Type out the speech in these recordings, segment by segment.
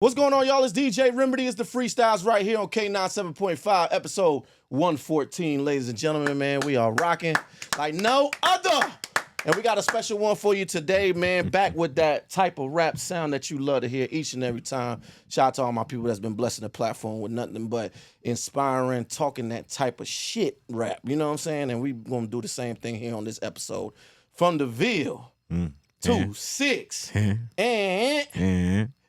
What's going on, y'all? It's DJ Remedy. It's the Freestyles right here on K97.5, episode 114. Ladies and gentlemen, man, we are rocking like no other. And we got a special one for you today, man. Back with that type of rap sound that you love to hear each and every time. Shout out to all my people that's been blessing the platform with nothing but inspiring, talking that type of shit rap. You know what I'm saying? And we going to do the same thing here on this episode. From the Ville to 6.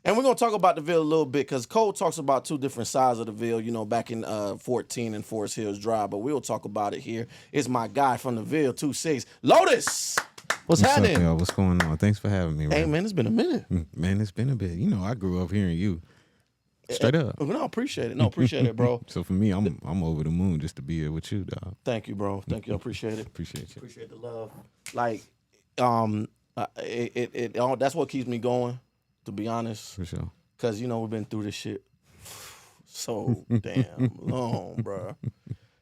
And we're going to talk about the Ville a little bit because Cole talks about two different sides of the Ville, you know, back in 14 and Forest Hills Drive. But we'll talk about it here. It's my guy from the Ville, 2-6. Lotus! What's happening? Up, y'all? What's going on? Thanks for having me, man. Hey, man, it's been a minute. Man, it's been a bit. You know, I grew up hearing you. Straight up. No, appreciate it. No, appreciate it, bro. So for me, I'm over the moon just to be here with you, dog. Thank you, bro. Thank you. I appreciate it. Appreciate you. Appreciate the love. Like, that's what keeps me going, to be honest. For sure. Because, you know, we've been through this shit so damn long, bro.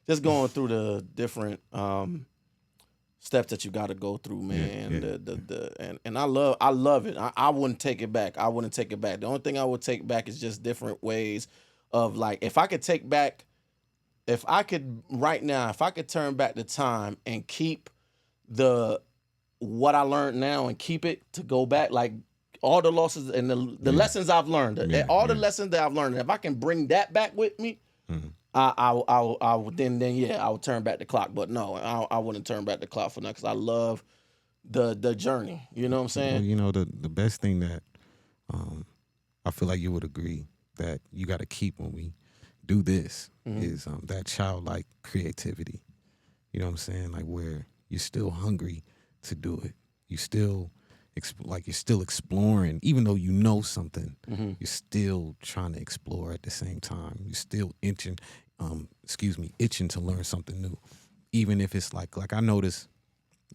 Just going through the different steps that you got to go through, man. Yeah. And I love it. I wouldn't take it back. I wouldn't take it back. The only thing I would take back is just different ways of, like, if I could turn back the time and keep what I learned now and keep it to go back, like, all the losses and the lessons I've learned, the lessons that I've learned. If I can bring that back with me, I would then I would turn back the clock. But no, I wouldn't turn back the clock for that because I love the journey. You know what I'm saying? Well, you know, the best thing that I feel like you would agree that you got to keep when we do this is that childlike creativity. You know what I'm saying? Like where you're still hungry to do it. You still you're still exploring, even though you know something, you're still trying to explore at the same time. You're still itching to learn something new. Even if it's like I noticed,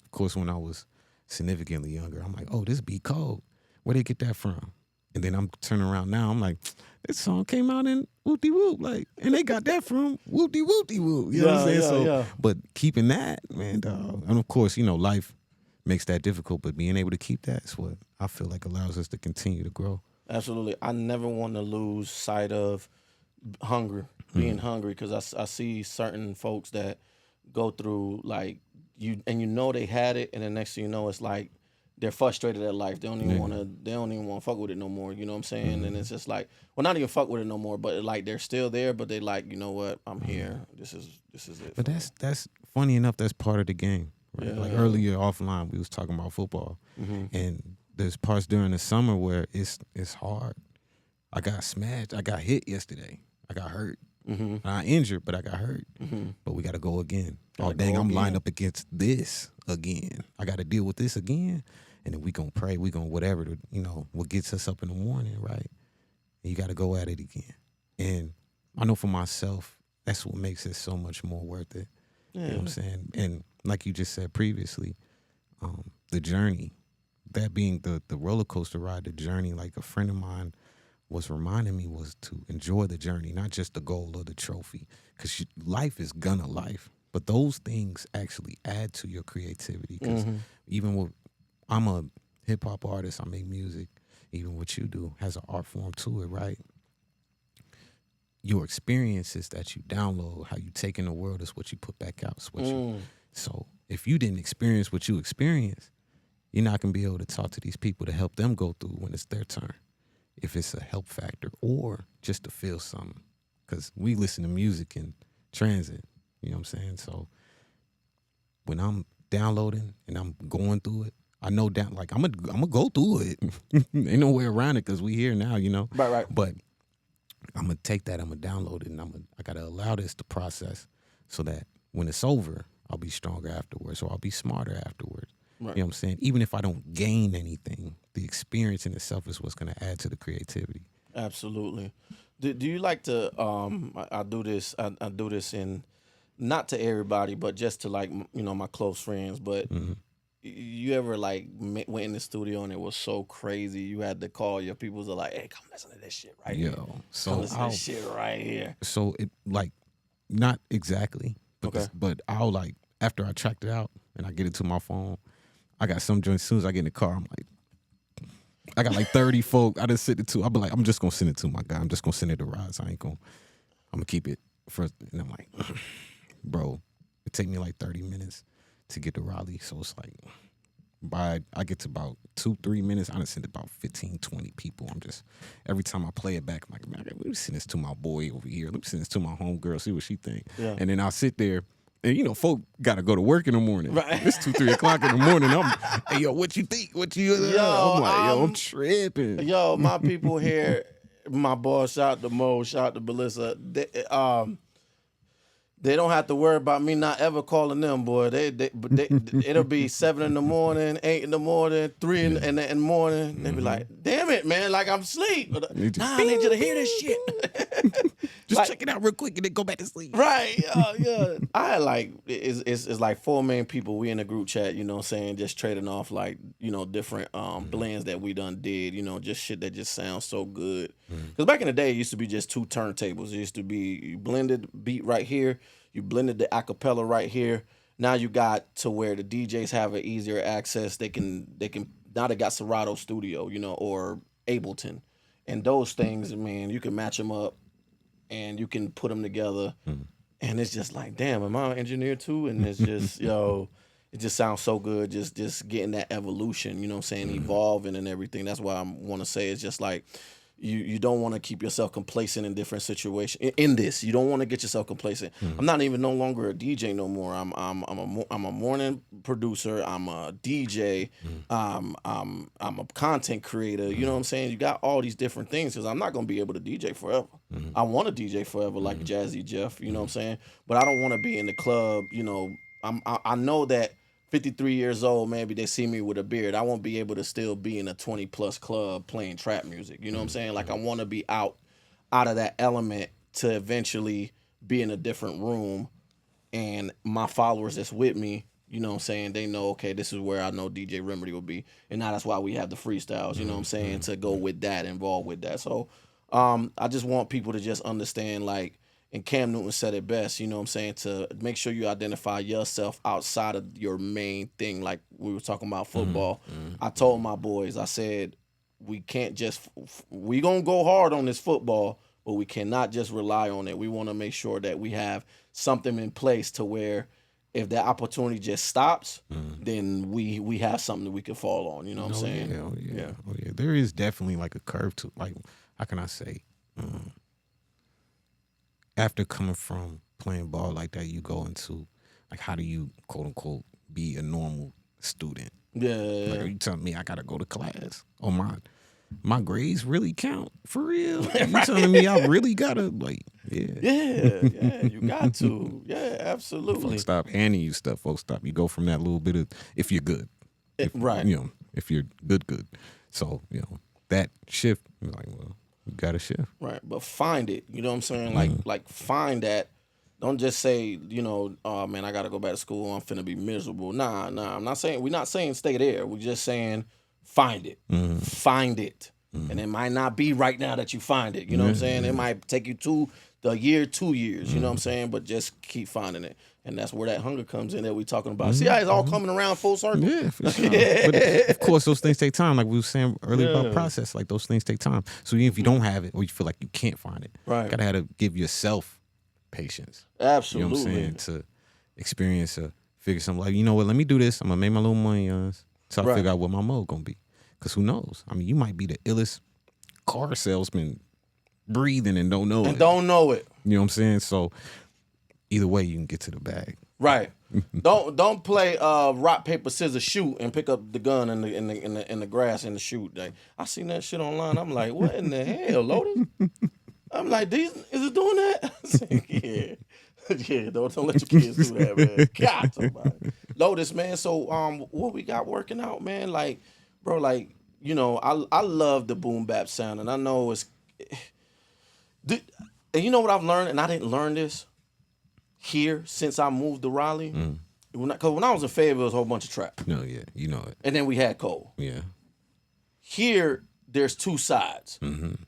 of course, when I was significantly younger, I'm like, oh, this beat cold. Where they get that from? And then I'm turning around now, I'm like, this song came out in whoop-de-whoop, like, and they got that from whoop-de-whoop-de-whoop. You know what I'm saying? But keeping that, man, dog, and of course, you know, life makes that difficult, but being able to keep that is what I feel like allows us to continue to grow. Absolutely. I never want to lose sight of being hungry, because I see certain folks that go through, like, you know they had it, and the next thing you know, it's like they're frustrated at life. They don't even want to fuck with it no more. You know what I'm saying? And it's just like, well, not even fuck with it no more, but like they're still there, but they like, you know what? I'm here. This is it. But that's funny enough. That's part of the game. Right? Yeah. Like earlier offline, we was talking about football, and there's parts during the summer where it's hard. I got smashed. I got hit yesterday. I got hurt. I injured, but I got hurt. But we got to go again. I'm lined up against this again. I got to deal with this again, and then we gonna pray. We gonna whatever what gets us up in the morning, right? And you got to go at it again. And I know for myself, that's what makes it so much more worth it. Yeah. You know what I'm saying? And like you just said previously, the journey, that being the roller coaster ride, the journey, like a friend of mine was reminding me, was to enjoy the journey, not just the goal or the trophy. Because life is gonna life. But those things actually add to your creativity. Because I'm a hip-hop artist, I make music. Even what you do has an art form to it, right? Your experiences that you download, how you take in the world, is what you put back out. So if you didn't experience what you experienced, you're not going to be able to talk to these people to help them go through when it's their turn. If it's a help factor or just to feel something. Because we listen to music in transit, you know what I'm saying? So when I'm downloading and I'm going through it, I know I'm gonna go through it. Ain't no way around it because we here now, you know? Right. But I'm going to take that, I'm going to download it, and I got to allow this to process so that when it's over, I'll be stronger afterwards, or I'll be smarter afterwards. Right. You know what I'm saying? Even if I don't gain anything, the experience in itself is what's going to add to the creativity. Absolutely. Do you like to, I do this in, not to everybody, but just to, like, you know, my close friends, but you ever, like, went in the studio and it was so crazy you had to call your peoples are like, hey, come listen to this shit right here. So listen to this shit right here. So it, like, not exactly, but I'll, like, after I tracked it out and I get it to my phone, I got some joints. As soon as I get in the car, I'm like, I got like 30 folk. I just sent it to. I be like, I'm just gonna send it to my guy. I'm just gonna send it to Roz. I'm gonna keep it first. And I'm like, bro, it take me like 30 minutes to get to Raleigh. So it's like, I get to about 2-3 minutes. I done sent about 15, 20 people. I'm just, every time I play it back, I'm like, man, let me send this to my boy over here. Let me send this to my homegirl, see what she think. Yeah. And then I'll sit there. And you know, folk gotta go to work in the morning. Right. It's 2-3 o'clock in the morning. Hey yo, what you think? What you? I'm like, I'm tripping. Yo, my people here, my boss, shout out to Mo, shout out to Melissa. They don't have to worry about me not ever calling them, boy. It'll be 7 in the morning, 8 in the morning, 3 in the morning. They be like, damn it, man, like I'm asleep. Nah, I need you to hear this shit. Just like, check it out real quick and then go back to sleep. Right, yeah. I had like, it's like 4 main people. We in a group chat, you know what I'm saying, just trading off like, you know, different blends that we done did, you know, just shit that just sounds so good. Because back in the day, it used to be just 2 turntables. It used to be you blended beat right here, you blended the acapella right here. Now you got to where the DJs have an easier access. They can now they got Serato Studio, you know, or Ableton. And those things, man, you can match them up and you can put them together. And it's just like, damn, am I an engineer too? And it's just, yo, it just sounds so good. Just getting that evolution, you know what I'm saying, evolving and everything. That's why I want to say it's just like, you don't want to keep yourself complacent in different situations. In this, you don't want to get yourself complacent. I'm not even no longer a DJ no more. I'm a morning producer. I'm a DJ. I'm a content creator. You know what I'm saying? You got all these different things because I'm not gonna be able to DJ forever. I want to DJ forever like Jazzy Jeff. You know what I'm saying? But I don't want to be in the club. You know, I know that 53 years old, maybe they see me with a beard. I won't be able to still be in a 20+ club playing trap music. You know what I'm saying? Like I want to be out of that element to eventually be in a different room, and my followers that's with me, you know what I'm saying, they know, okay, this is where I know DJ Remedy will be. And now that's why we have the freestyles, you know what I'm saying, to go with that, involved with that. So I just want people to just understand, like, and Cam Newton said it best, you know what I'm saying, to make sure you identify yourself outside of your main thing. Like we were talking about football. I told my boys, I said, we can't just, we going to go hard on this football, but we cannot just rely on it. We want to make sure that we have something in place to where if that opportunity just stops, then we have something that we can fall on, you know what I'm saying? Oh, yeah. There is definitely like a curve to, like, how can I say, after coming from playing ball like that, you go into, like, how do you, quote unquote, be a normal student? Yeah. Like, are you telling me I got to go to class? Oh, my grades really count? For real? You telling me I really got to, like, Yeah, you got to. Yeah, absolutely. Folks stop handing you stuff. Folks stop. You go from that little bit of, if you're good. Right. You know, if you're good. So, you know, that shift, you're like, well, you got to shift. Right, but find it. You know what I'm saying? Like find that. Don't just say, you know, oh man, I gotta go back to school. I'm finna be miserable. Nah. I'm not saying. We're not saying stay there. We're just saying find it. Find it. And it might not be right now that you find it. You know what I'm saying? It might take you 2 years. You know what I'm saying? But just keep finding it. And that's where that hunger comes in that we talking about. See how it's all coming around full circle? Yeah, for sure. But of course, those things take time. Like we were saying earlier about process, like those things take time. So even if you don't have it or you feel like you can't find it, right, you gotta have to give yourself patience. Absolutely. You know what I'm saying? To experience or figure something like, you know what, let me do this. I'm gonna make my little money on this. So I figure out what my mode gonna be. Because who knows? I mean, you might be the illest car salesman breathing and don't know it. Don't know it. You know what I'm saying? So either way, you can get to the bag. Right. Don't play rock paper scissors shoot and pick up the gun in the grass and the shoot. Like, I seen that shit online. I'm like, what in the hell, Lotus? I'm like, is it doing that? I said, yeah. Don't let your kids do that, man. God, somebody. Lotus, man. So what we got working out, man? Like, bro, like, you know, I love the boom bap sound, and I know it's. And you know what I've learned, and I didn't learn this here since I moved to Raleigh. Because when I was in Fayetteville, it was a whole bunch of trap. No, yeah, you know it. And then we had Cole. Yeah. Here, there's 2 sides.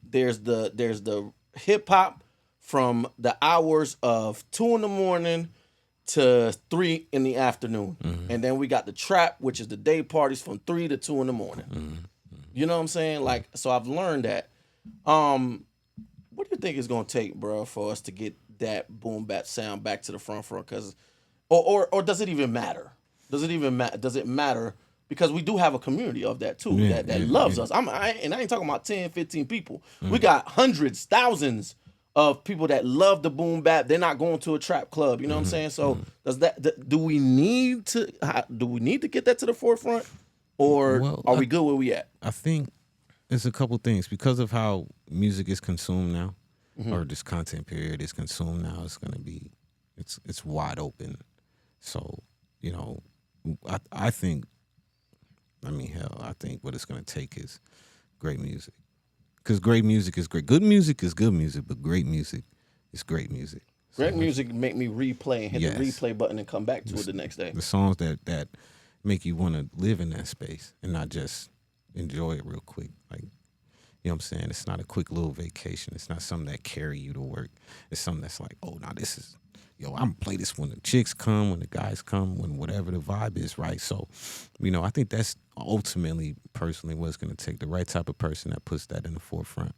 There's the hip hop from the hours of 2 in the morning to 3 in the afternoon, and then we got the trap, which is the day parties from 3 to 2 in the morning. You know what I'm saying? Like, so I've learned that. What do you think it's gonna take, bro, for us to get that boom bap sound back to the front? Cause, or does it even matter? Does it even matter? Does it matter? Because we do have a community of that too, that loves us. And I ain't talking about 10, 15 people. We got hundreds, thousands of people that love the boom bap. They're not going to a trap club. You know what I'm saying? So do we need to get that to the forefront, or are we good where we at? I think there's a couple things because of how music is consumed now, or this content period is consumed now. It's gonna be, it's wide open. So I think. I mean, hell, I think what it's gonna take is great music, because great music is great. Good music is good music, but great music is great music. Great music make me replay and hit the replay button and come back to it the next day. The songs that make you want to live in that space and not just enjoy it real quick. Like, you know what I'm saying? It's not a quick little vacation. It's not something that carry you to work. It's something that's like, oh, now this is, I'm gonna play this when the chicks come, when the guys come, when whatever the vibe is, right? So, I think that's ultimately, personally, what it's gonna take. The right type of person that puts that in the forefront,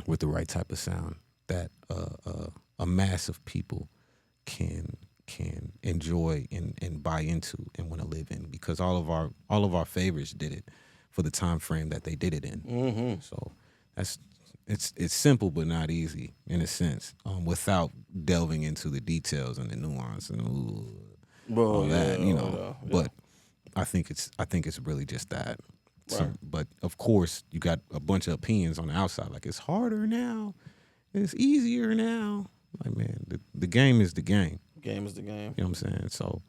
with the right type of sound that a mass of people can enjoy and buy into and want to live in, because all of our favorites did it for the time frame that they did it in. So it's simple but not easy in a sense, without delving into the details and the nuance and all that, But I think it's really just that. Right. So, but of course, you got a bunch of opinions on the outside, like it's harder now, it's easier now. Like, man, the game is the game. Game is the game. You know what I'm saying? So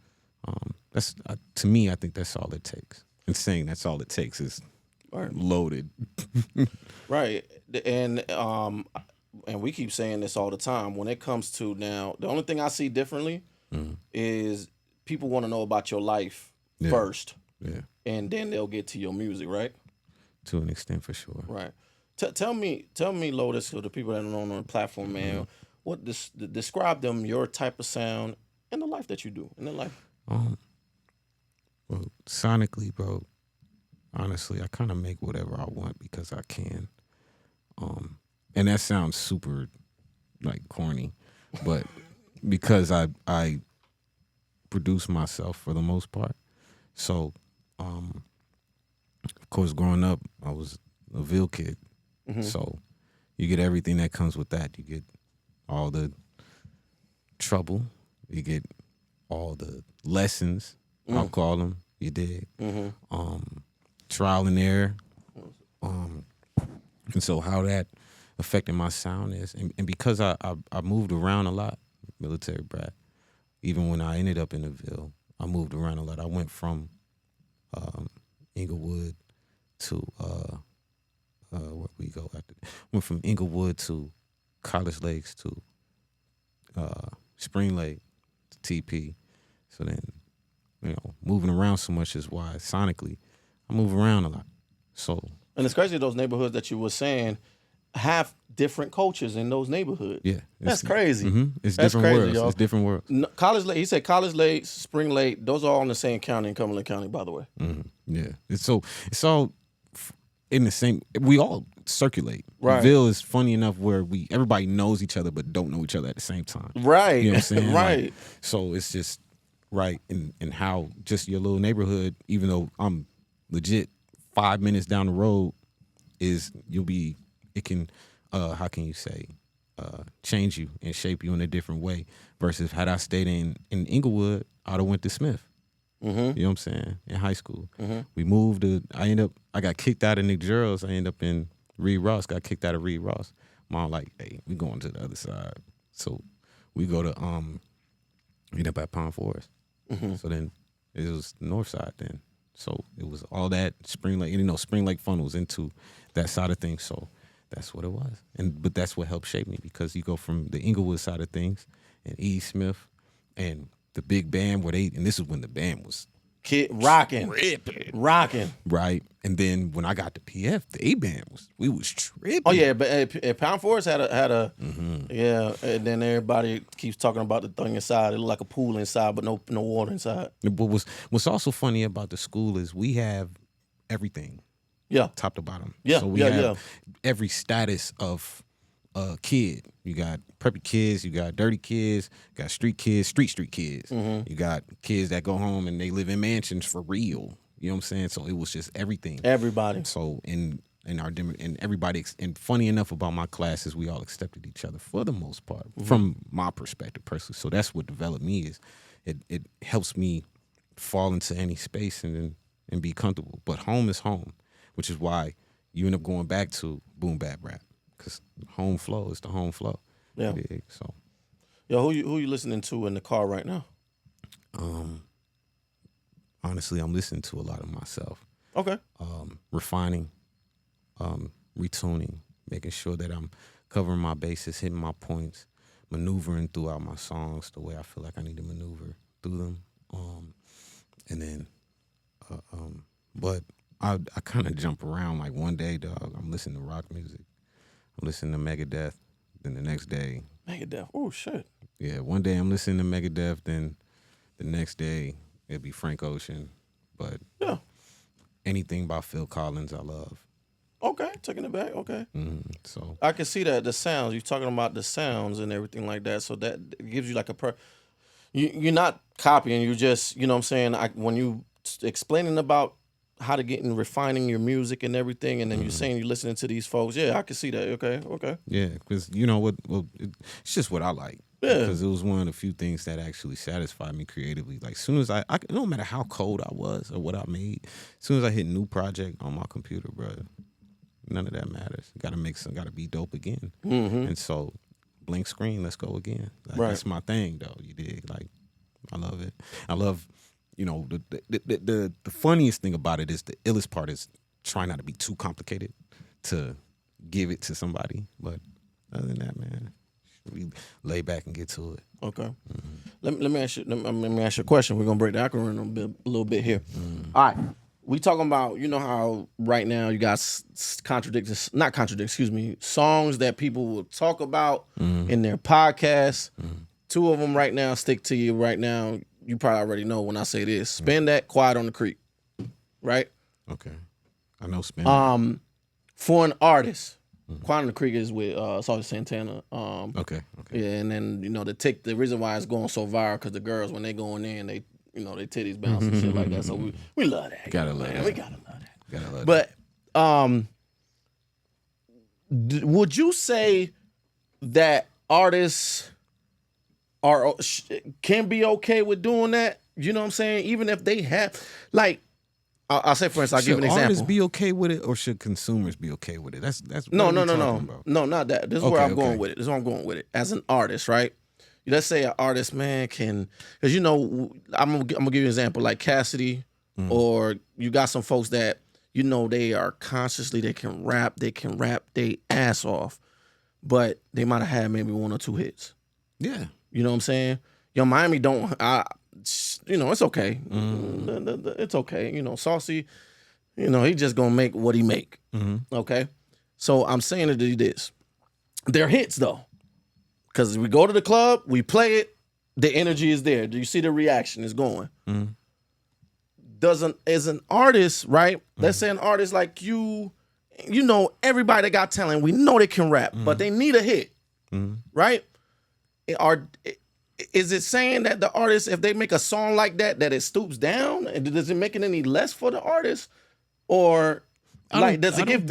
that's to me, I think that's all it takes. And saying that's all it takes is loaded. Right. And we keep saying this all the time. When it comes to now, the only thing I see differently is people want to know about your life first. Yeah. And then they'll get to your music, right? To an extent, for sure. Right. Tell me, Lotus, or the people that are on the platform, man, what describe them, your type of sound and the life that you do, in the life. Well, sonically, bro, honestly, I kind of make whatever I want because I can. And that sounds super, like, corny, but because I produce myself for the most part. So, of course, growing up, I was a Ville kid. So you get everything that comes with that. You get all the trouble. You get all the lessons, I'll call them. You dig? Trial and error. And so how that affected my sound is, and because I moved around a lot, military brat, even when I ended up in the Ville, I moved around a lot. I went from Inglewood to where we go after. Went from Inglewood to College Lakes to Spring Lake to TP. So then, moving around so much is why sonically I move around a lot. So, and it's crazy, those neighborhoods that you were saying have different cultures in those neighborhoods. Yeah, that's crazy. It's that's different crazy, worlds. y'all. It's different worlds. No, College Lake. He said College Lake, Spring Lake. Those are all in the same county in Cumberland County, by the way. Yeah, it's all in the same. We all circulate. Right. Ville is funny enough where everybody knows each other but don't know each other at the same time. Right. You know what I'm saying? Right. Like, so it's just right in how just your little neighborhood, even though I'm legit 5 minutes down the road, it can how can you say change you and shape you in a different way versus had I stayed in Inglewood, I'd have went to Smith. You know what I'm saying? In high school. We moved I got kicked out of Nick Gerald's. I ended up in Reed Ross, got kicked out of Reed Ross. Mom like, hey, we going to the other side. So we go to end up at Pond Forest. So then it was north side then. So it was all that Spring Lake, Spring Lake funnels into that side of things. So that's what it was. But that's what helped shape me, because you go from the Inglewood side of things and E. Smith and the big band and this is when the band was rocking. Right. And then when I got to PF, the A band we was tripping. Oh yeah, but Pound Forest had a yeah, and then everybody keeps talking about the thing inside. It looked like a pool inside, but no water inside. But what's also funny about the school is we have everything. Yeah. Top to bottom. Yeah. So we have every status of a kid. You got preppy kids, you got dirty kids, you got street kids, street kids. You got kids that go home and they live in mansions for real. You know what I'm saying? So it was just everything. Everybody. So in our and everybody, and funny enough about my classes, we all accepted each other for the most part, from my perspective personally. So that's what developed me is it helps me fall into any space and be comfortable. But home is home, which is why you end up going back to boom bap rap, because home flow is the home flow. Yeah. So, Yo, who you listening to in the car right now? Honestly, I'm listening to a lot of myself. Okay. Refining, retuning, making sure that I'm covering my bases, hitting my points, maneuvering throughout my songs the way I feel like I need to maneuver through them. And then, but I kind of jump around. Like one day, dog, I'm listening to rock music. I'm listening to Megadeth. Then the next day, Megadeth. Oh shit. Yeah, one day I'm listening to Megadeth. Then the next day it'll be Frank Ocean. But yeah, anything by Phil Collins, I love. Okay, taking it back. Okay. So I can see that the sounds you're talking about, the sounds and everything like that. So that gives you like you're not copying. You just, you know what I'm saying. When you explaining about how to get in refining your music and everything, and then you're saying you're listening to these folks. Yeah, I can see that. Okay. Yeah, because you know what? Well, it's just what I like. Yeah. Because it was one of the few things that actually satisfied me creatively. Like, as soon as I no matter how cold I was or what I made, as soon as I hit a new project on my computer, bro, none of that matters. Got to make some. Got to be dope again. And so, blank screen. Let's go again. Like, Right. That's my thing, though. You dig? Like, I love it. I love. You know, the funniest thing about it is the illest part is trying not to be too complicated to give it to somebody. But other than that, man, we lay back and get to it. Okay. Let me ask you a question. We're gonna break the acronym a little bit here. All right. We talking about, you know how right now you got songs that people will talk about in their podcasts. Two of them right now stick to you right now. You probably already know when I say this. Spend That, Quiet on the Creek. Right? Okay. I know Spend. For an artist, Quiet on the Creek is with Salty Santana. Okay. Yeah, and then, you know, the reason why it's going so viral because the girls, when they going in, they, you know, they titties bounce and shit like that. So we love that. Gotta love that. We gotta love that. Gotta love that. But would you say that artists can be okay with doing that? You know what I'm saying? Even if they have, like, I'll say, for instance, I'll give an example. Should artists be okay with it, or should consumers be okay with it? That's no, not that. This is where I'm going with it. This is where I'm going with it. As an artist, right? Let's say an artist, man, can, because, you know, I'm gonna give you an example, like Cassidy, or you got some folks that, you know, they are consciously, they can rap they ass off, but they might have had maybe one or two hits. Yeah. You know what I'm saying? Yo, Miami don't, you know, it's okay. It's okay. You know, Saucy, you know, he just gonna make what he make. Okay? So I'm saying to you this. They're hits, though. Because we go to the club, we play it, the energy is there. Do you see the reaction is going? As an artist, right? Let's say an artist like you know, everybody that got talent, we know they can rap, but they need a hit, right? Is it saying that the artist, if they make a song like that it stoops down? And does it make it any less for the artist? Or like, does it give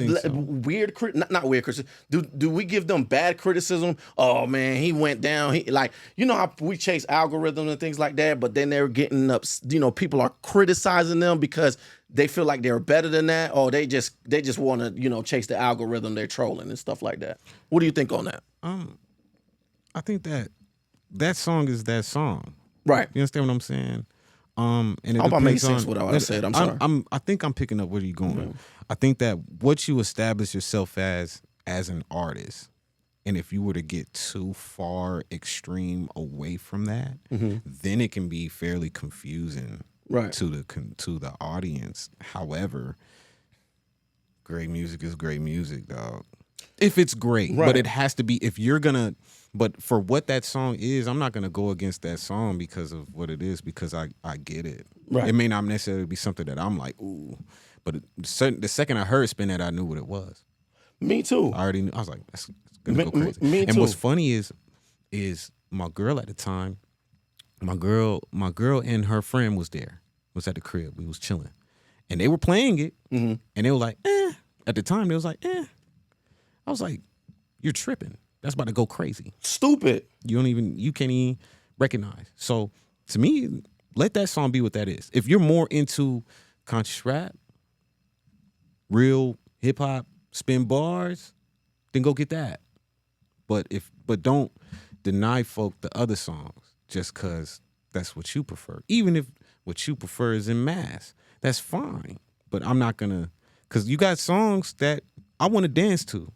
weird, not weird criticism? Do we give them bad criticism? Oh man, he went down. He, like, you know how we chase algorithms and things like that, but then they're getting up. You know, people are criticizing them because they feel like they're better than that, or they just want to, you know, chase the algorithm. They're trolling and stuff like that. What do you think on that? I think that song is that song. Right. You understand what I'm saying? And it I'm about to make depends sense with what I said. I'm sorry. I think I'm picking up where you're going. I think that what you establish yourself as an artist, and if you were to get too far extreme away from that, then it can be fairly confusing, right, to the audience. However, great music is great music, dog. If it's great, right, but it has to be, if you're gonna But for what that song is, I'm not gonna go against that song because of what it is, because I get it. Right. It may not necessarily be something that I'm like, ooh, but the second I heard Spin That, I knew what it was. Me too. I already knew. I was like, that's gonna go crazy. Me and too. what's funny is my girl at the time, my girl and her friend was at the crib. We was chilling, and they were playing it, and they were like, eh. At the time, they was like, eh. I was like, you're tripping. That's about to go crazy. Stupid. You can't even recognize. So to me, let that song be what that is. If you're more into conscious rap, real hip hop, spin bars, then go get that. But don't deny folk the other songs just cause that's what you prefer. Even if what you prefer is in mass, that's fine. But I'm not gonna, cause you got songs that I want to dance to.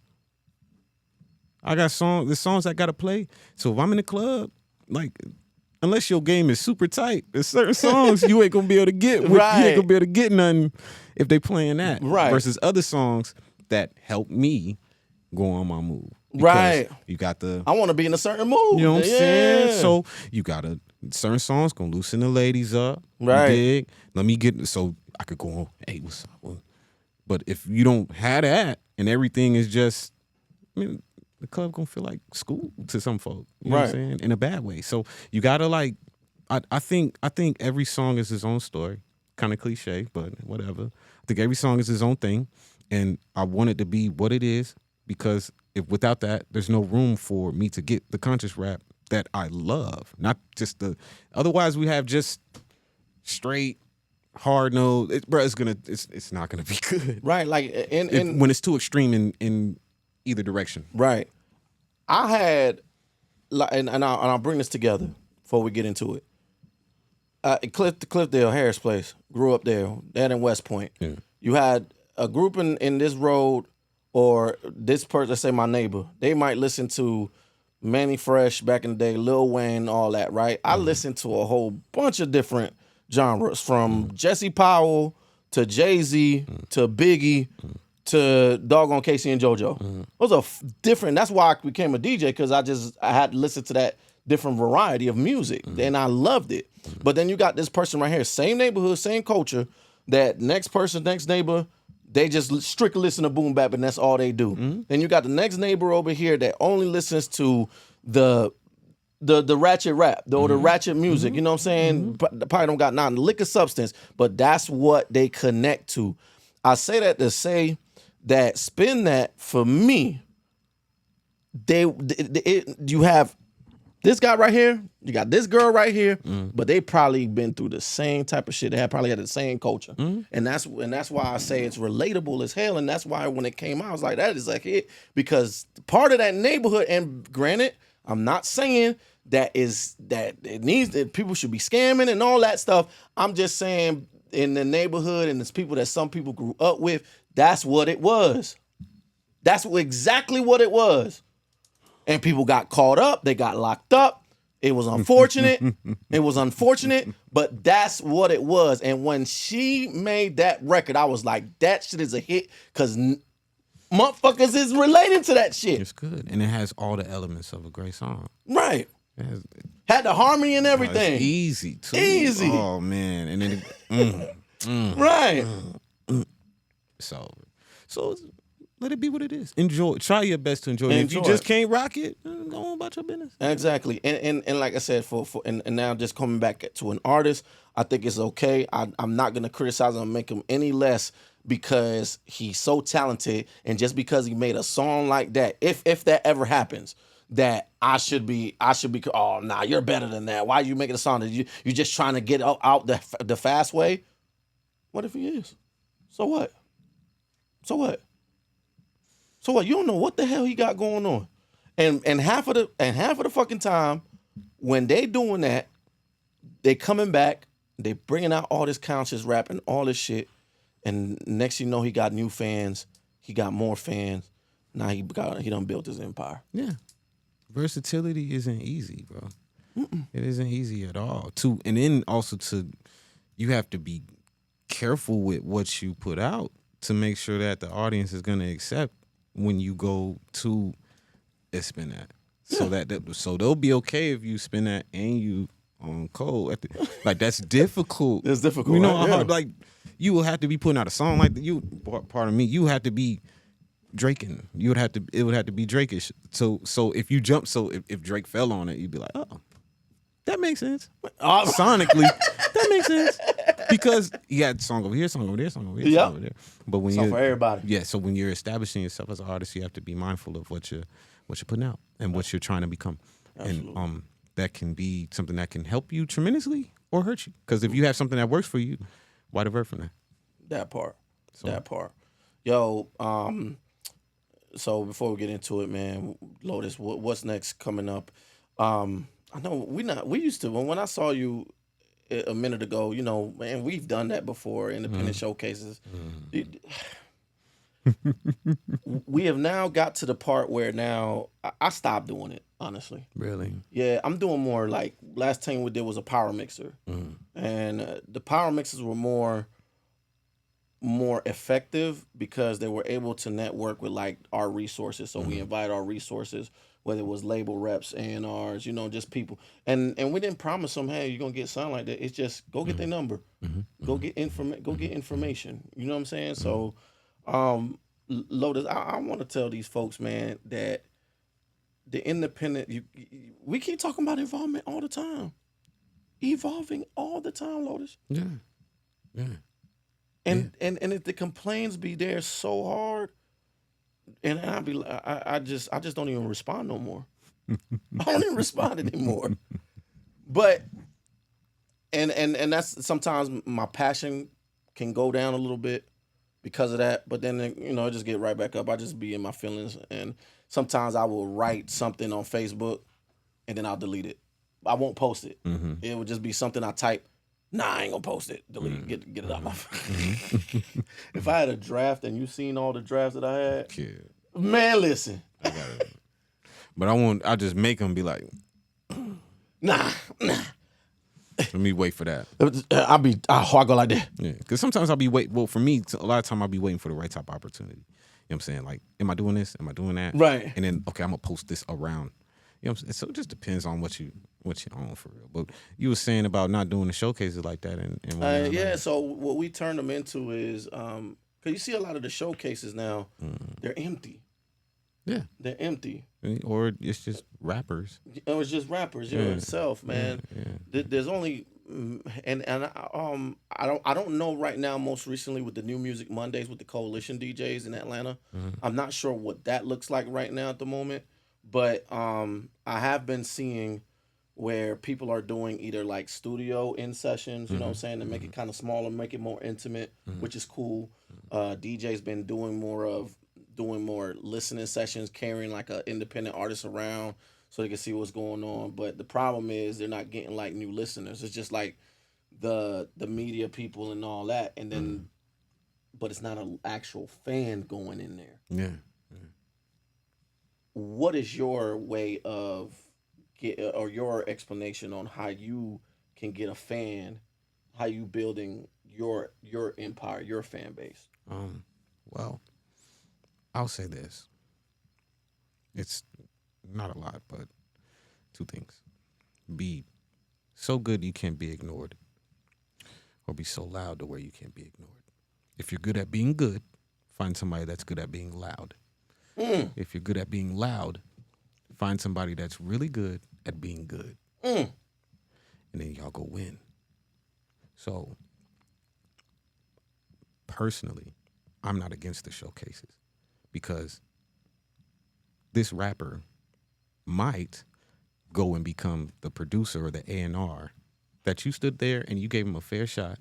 I got the songs I gotta play. So if I'm in the club, like, unless your game is super tight, there's certain songs you ain't gonna be able to get. Right. You ain't gonna be able to get nothing if they playing that. Right. Versus other songs that help me go on my move. Because Right. You got I want to be in a certain mood. you know what I'm Yeah. saying? So you gotta, certain songs gonna loosen the ladies up. Right. You dig? Let me get, so I could go on, hey, what's up? But if you don't have that and everything is just, I mean, the club gonna feel like school to some folk. You know what I'm saying? In a bad way. So you gotta like, I think every song is his own story. Kind of cliche, but whatever. I think every song is his own thing. And I want it to be what it is, because if without that, there's no room for me to get the conscious rap that I love. Not just otherwise we have just straight hard nose. It's not gonna be good. Right. Like When it's too extreme in either direction. Right. I had, and I'll bring this together before we get into it. Cliffdale, Harris Place, grew up there. That in West Point. Yeah. You had a group in this road, or this person, let's say my neighbor, they might listen to Manny Fresh back in the day, Lil Wayne, all that, right? I listened to a whole bunch of different genres, from Jesse Powell to Jay-Z to Biggie to doggone Casey and JoJo. Those are different. That's why I became a DJ, because I had to listen to that different variety of music, and I loved it. But then you got this person right here, same neighborhood, same culture. That next person, next neighbor, they just strictly listen to boom bap, and that's all they do. Then you got the next neighbor over here that only listens to the ratchet rap, or the ratchet music. You know what I'm saying? Probably don't got not liquor substance, but that's what they connect to. I say that to say that Spin That, for me, you have this guy right here, you got this girl right here, but they probably been through the same type of shit. They probably had the same culture, and that's why I say it's relatable as hell. And that's why when it came out, I was like, that is a hit, because part of that neighborhood. And granted, I'm not saying that it needs that people should be scamming and all that stuff. I'm just saying in the neighborhood and it's people that some people grew up with. That's what it was. That's exactly what it was. And people got caught up. They got locked up. It was unfortunate. But that's what it was. And when she made that record, I was like, that shit is a hit, because motherfuckers is related to that shit. It's good. And it has all the elements of a great song. Right. Had the harmony and everything. It's easy, too. Easy. Oh, man. And then Right. So let it be what it is. Enjoy. Try your best to enjoy it. If you just can't rock it, go on about your business. Exactly. And like I said, and now just coming back to an artist, I think it's okay. I'm not gonna criticize him and make him any less, because he's so talented, and just because he made a song like that, if that ever happens, that I should be oh nah, you're better than that. Why are you making a song that you just trying to get out the fast way? What if he is? So what? So what? So what? You don't know what the hell he got going on. And half of the fucking time when they doing that, they coming back, they bringing out all this conscious rap and all this shit, and next thing you know, he got new fans, he got more fans. Now he done built his empire. Yeah. Versatility isn't easy, bro. It isn't easy at all. And then also you have to be careful with what you put out to make sure that the audience is gonna accept when you go to Spin That. So they'll be okay if you spin that and you on cold. Like that's difficult. It's difficult. You know, right? Yeah. like you will have to be putting out a song like you. Pardon me. You have to be Draking. It would have to be Drake-ish. So if you jump, if Drake fell on it, you'd be like, oh, that makes sense. Sonically, that makes sense because you got song over here, song over there, song over here, song over there. But when Song for everybody. Yeah. So when you're establishing yourself as an artist, you have to be mindful of what you're putting out and what you're trying to become. Absolutely. And that can be something that can help you tremendously or hurt you. Because if you have something that works for you, why divert from that? That part. That part. Yo, so before we get into it, man, Lotus, what's next coming up? I know we used to when I saw you a minute ago, you know, man, we've done that before, independent showcases. We have now got to the part where now I stopped doing it, honestly. Really? Yeah, I'm doing more like last thing we did was a power mixer, and the power mixers were more effective because they were able to network with like our resources. So we invite our resources, whether it was label reps, A&Rs, you know, just people, and we didn't promise them, hey, you're gonna get signed like that. It's just go get their number, go get information. You know what I'm saying? So, Lotus, I want to tell these folks, man, that the independent, we keep talking about involvement all the time, evolving all the time, Lotus. Yeah. And if the complaints be there so hard, and I just don't even respond no more. I don't even respond anymore. But and that's sometimes my passion can go down a little bit because of that. But then you know I just get right back up. I just be in my feelings, and sometimes I will write something on Facebook, and then I'll delete it. I won't post it. It would just be something I type. Nah, I ain't gonna post it. Delete, get it off. If I had a draft and you seen all the drafts that I had, man, listen. I got it. But I just make them be like, nah. Let me wait for that. I go like that. Yeah, because sometimes I'll be waiting. Well, for me, a lot of time I'll be waiting for the right type of opportunity. You know what I'm saying? Like, am I doing this? Am I doing that? Right. And then, okay, I'm gonna post this around. You know what I'm saying? So it just depends on what you own for real. But you were saying about not doing the showcases like that and yeah. So what we turned them into is because you see a lot of the showcases now, they're empty. Yeah, they're empty. Or it's just rappers. Or it's just rappers. Yourself, man. Yeah. There's only I don't know right now. Most recently with the New Music Mondays with the Coalition DJs in Atlanta, I'm not sure what that looks like right now at the moment. But I have been seeing where people are doing either like studio in sessions, you know what I'm saying, to make it kind of smaller, make it more intimate, which is cool. DJ's been doing more listening sessions, carrying like an independent artist around so they can see what's going on. But the problem is they're not getting like new listeners. It's just like the media people and all that, and then but it's not an actual fan going in there. Yeah. What is your way of or your explanation on how you can get a fan, how you building your empire, your fan base? Well, I'll say this. It's not a lot, but two things. Be so good you can't be ignored, or be so loud to where you can't be ignored. If you're good at being good, find somebody that's good at being loud. If you're good at being loud, find somebody that's really good at being good. And then y'all go win. So, personally, I'm not against the showcases because this rapper might go and become the producer or the A&R that you stood there and you gave him a fair shot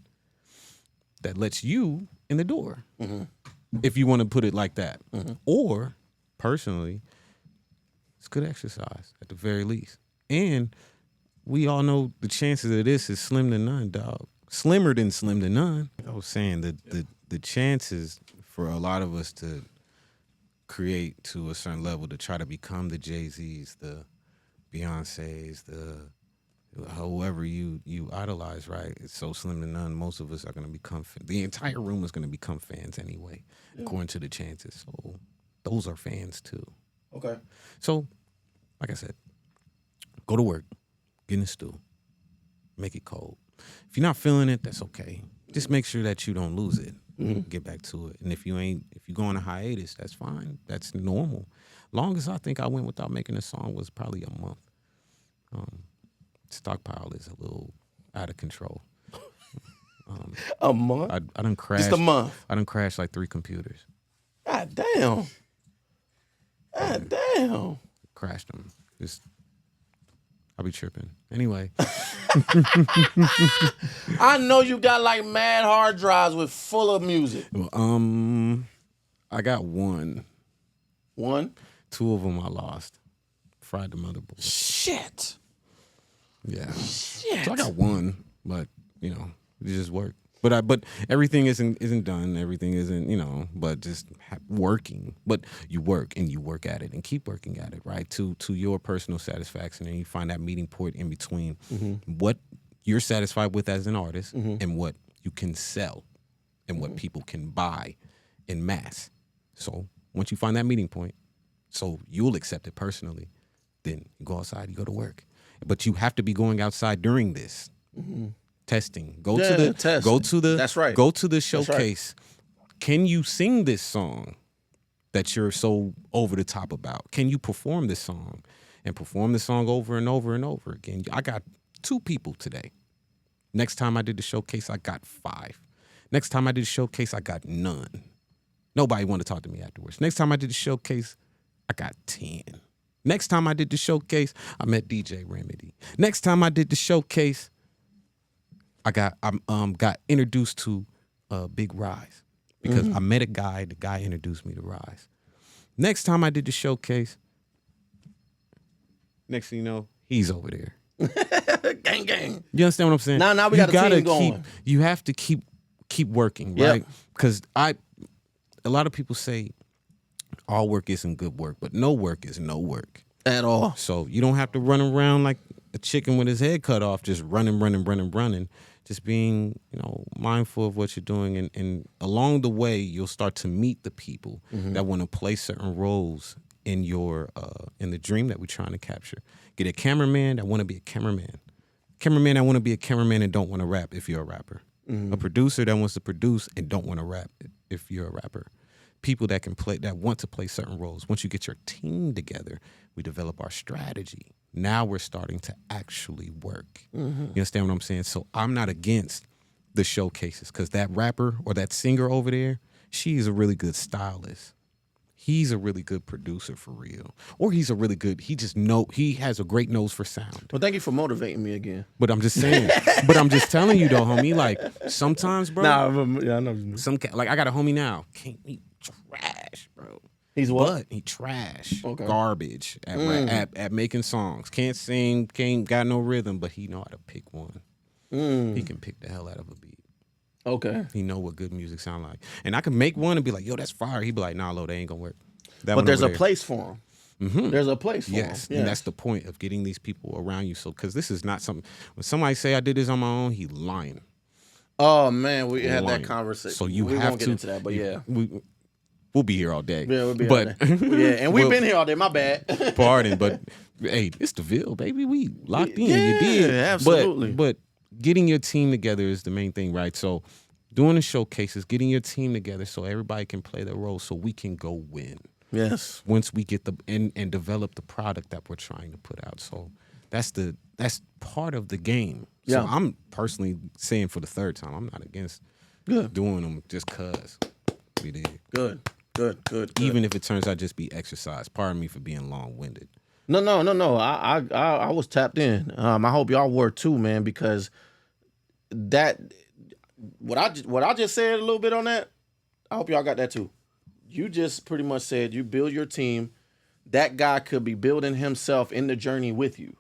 that lets you in the door, if you want to put it like that. Or, personally, it's good exercise at the very least. And we all know the chances of this is slim to none, dog. Slimmer than slim to none. I was saying the chances for a lot of us to create to a certain level to try to become the Jay-Z's, the Beyonce's, the whoever you idolize, right? It's so slim to none. Most of us are going to become the entire room is going to become fans anyway, according to the chances. So those are fans too. Okay. So like I said, go to work, get in the stew, make it cold. If you're not feeling it, that's okay. Just make sure that you don't lose it. Get back to it. And if you go on a hiatus, that's fine. That's normal. Longest I think I went without making a song was probably a month. Stockpile is a little out of control. A month? I done crashed. Just a month? I done crashed like 3 computers. God damn. God damn. Crashed them. I'll be tripping. Anyway. I know you got like mad hard drives with full of music. I got one. One? 2 of them I lost. Fried the motherboard. Shit. Yeah. Shit. So I got one, but it just worked. But everything isn't done. Everything isn't, but just working. But you work and you work at it and keep working at it, right? To your personal satisfaction, and you find that meeting point in between what you're satisfied with as an artist and what you can sell and what people can buy in mass. So once you find that meeting point, so you'll accept it personally, then you go outside, you go to work. But you have to be going outside during this. Testing. Go to the That's right. Go to the showcase. Right. Can you sing this song that you're so over the top about? Can you perform this song and perform the song over and over and over again? I got 2 people today. Next time I did the showcase, I got 5. Next time I did the showcase, I got none. Nobody wanted to talk to me afterwards. Next time I did the showcase, I got 10. Next time I did the showcase, I met DJ Remedy. Next time I did the showcase, I got introduced to Big Rise because I met a guy. The guy introduced me to Rise. Next time I did the showcase, next thing you know, he's over there. Gang, gang. You understand what I'm saying? Now we got a team going. You have to keep working, right? Because a lot of people say all work isn't good work, but no work is no work at all. So you don't have to run around like a chicken with his head cut off, just running. Just being, mindful of what you're doing, and along the way, you'll start to meet the people that want to play certain roles in your in the dream that we're trying to capture. Get a cameraman that want to be a cameraman that want to be a cameraman and don't want to rap if you're a rapper. A producer that wants to produce and don't want to rap if you're a rapper. People that want to play certain roles. Once you get your team together, we develop our strategy. Now we're starting to actually work. You understand what I'm saying? So I'm not against the showcases because that rapper or that singer over there, she is a really good stylist. He's a really good producer for real. Or he has a great nose for sound. Well, thank you for motivating me again. But I'm just saying, I'm just telling you though, homie, like sometimes, bro. I know. I got a homie now. He trash, bro. He's what? But he trash. Okay. Garbage at making songs. Can't sing, got no rhythm, but he know how to pick one. He can pick the hell out of a beat. Okay. He know what good music sound like. And I can make one and be like, yo, that's fire. He'd be like, nah, Lo, they ain't gonna work. But there's a place for him. There's a place for him. Yes, and that's the point of getting these people around you. So, because this is not something, when somebody say I did this on my own, he lying. Oh, man, we had that conversation. So we won't get into that, but we'll be here all day. Yeah, we'll be all day. Yeah, and we've been here all day. My bad. Pardon, but hey, it's the Ville, baby. We locked in. Yeah, you did. Absolutely. But getting your team together is the main thing, right? So doing the showcases, getting your team together so everybody can play their role so we can go win. Yes. Once we get and develop the product that we're trying to put out. So that's part of the game. So I'm personally saying for the 3rd time, I'm not against doing them just cause we did. Good. Even if it turns out just be exercise. Pardon me for being long-winded. No. I was tapped in. I hope y'all were too, man, because what I just said a little bit on that, I hope y'all got that too. You just pretty much said you build your team. That guy could be building himself in the journey with you.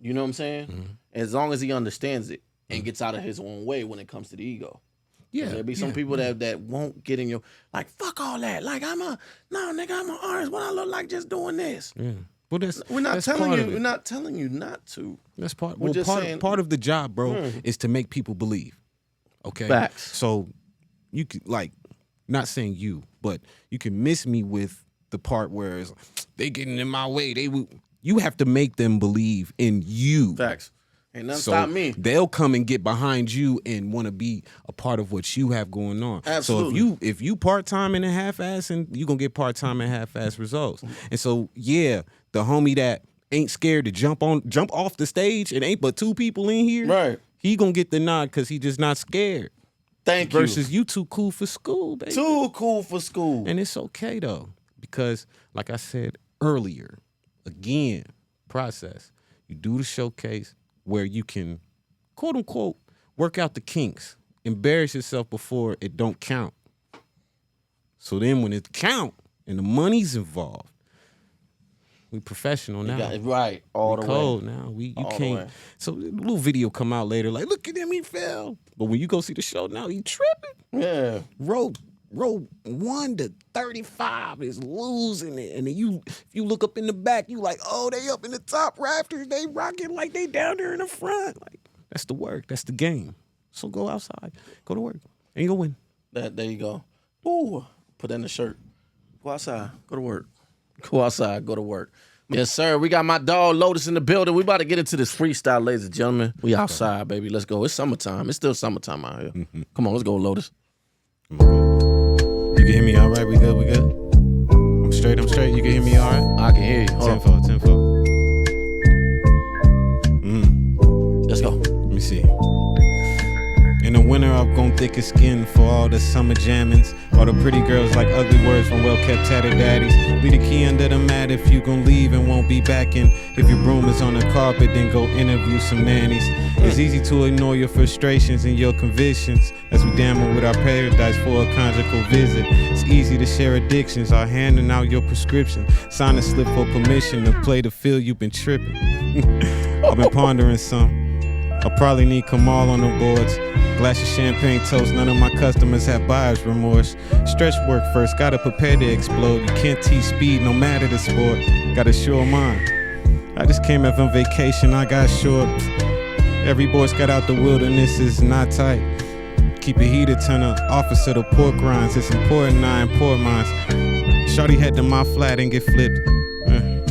You know what I'm saying? As long as he understands it and gets out of his own way when it comes to the ego. Yeah, there'll be some people that won't get in your, like, fuck all that. Like, I'm an artist. What I look like just doing this. Yeah. Well, we're not telling you not to. That's part. We're just saying, part of the job, bro, is to make people believe. Okay. Facts. So you could, like, not saying you, but you can miss me with the part where it's, they getting in my way. You have to make them believe in you. Facts. Ain't nothing So stop me. they'll come and get behind you and want to be a part of what you have going on. Absolutely. So if you part-time and a half-ass, and you're going to get part-time and half-ass results. And so, yeah, the homie that ain't scared to jump off the stage and ain't but 2 people in here, Right. he going to get the nod because he just not scared. Thank you. Versus you too cool for school, baby. Too cool for school. And it's okay, though, because like I said earlier, again, process. You do the showcase where you can, quote unquote, work out the kinks, embarrass yourself before it don't count. So then when it count and the money's involved, we professional now. Right, all we the cold way. now. You All the can't. way. So a little video come out later, like, look at him, he fell. But when you go see the show now, he tripping. Yeah. Row 1 to 35 is losing it. And then if you look up in the back, you like, oh, they up in the top rafters. They rocking like they down there in the front. Like, that's the work. That's the game. So go outside. Go to work. And you go win. There you go. Ooh, put that in the shirt. Go outside. Go to work. Go outside. Go to work. Yes, sir. We got my dog Lotus in the building. We about to get into this freestyle, ladies and gentlemen. We outside, baby. Let's go. It's summertime. It's still summertime out here. Come on, let's go, Lotus. You can hear me all right? We good? I'm straight. You can hear me all right? I can hear you. Hold on. 10-4. Let's go. Let me see. In the winter, I'm gon' thick as skin for all the summer jammings. All the pretty girls like ugly words from well-kept tatted daddies. Leave the key under the mat if you gon' leave and won't be back in. If your broom is on the carpet, then go interview some nannies. It's easy to ignore your frustrations and your convictions as we damn with our paradise for a conjugal visit. It's easy to share addictions, are handing out your prescription. Sign a slip for permission to play the field you've been tripping. I've been pondering some. I'll probably need Kamal on the boards. Glass of champagne toast, none of my customers have buyer's remorse. Stretch work first, gotta prepare to explode. You can't teach speed, no matter the sport. Gotta show mind. I just came back from vacation, I got short. Every boy got out the wilderness is not tight. Keep it heated, turn the officer to pork rinds. It's important I import mines. Shorty head to my flat and get flipped.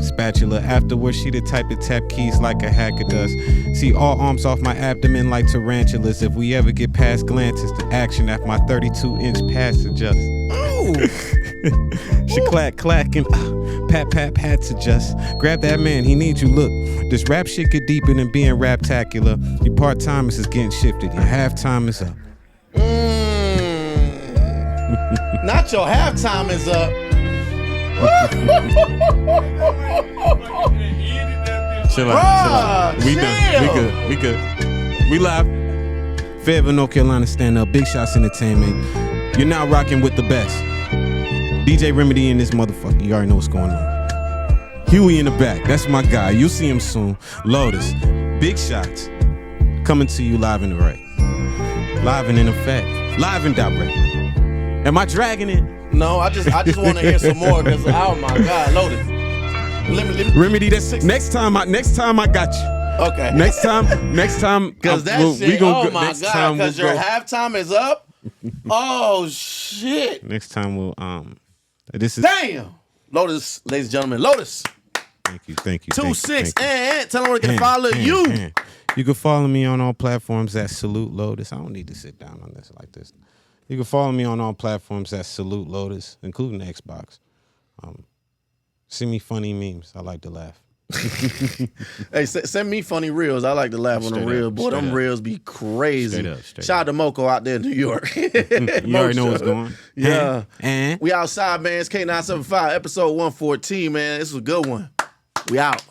Spatula. Afterwards, she the type to tap keys like a hacker does. See all arms off my abdomen like tarantulas. If we ever get past glances to action at my 32-inch pass adjust. She clacking, pat hats adjust. Grab that man, he needs you. Look, this rap shit get deeper than being rap-tacular. Your part-timers is getting shifted. Your halftime is up. Not your halftime is up. Chill out. We done. We good. We live. Fayetteville, North Carolina, stand up. Big Shots Entertainment. You're now rocking with the best. DJ Remedy in this motherfucker. You already know what's going on. Huey in the back. That's my guy. You'll see him soon. Lotus. Big Shots. Coming to you live and direct. Live and in effect. Live and direct. Am I dragging it? No, I just want to hear some more because oh my God, Lotus. Let me. Remedy, that's next time I got you. Okay. Next time. Because that shit. Oh my God. Because your halftime is up. Oh shit. Next time we'll This is damn. Lotus, ladies and gentlemen, Lotus. Thank you. 2-6 and tell them where they can follow you. You can follow me on all platforms at Salute Lotus. I don't need to sit down on this like this. You can follow me on all platforms at Salute Lotus, including the Xbox. Send me funny memes. I like to laugh. Hey, send me funny reels. I like to laugh on them reels. Boy, them reels be crazy. Straight Shout out to Moco out there in New York. You already know what's going on. Yeah. And we outside, man. It's K975, episode 114, man. This was a good one. We out.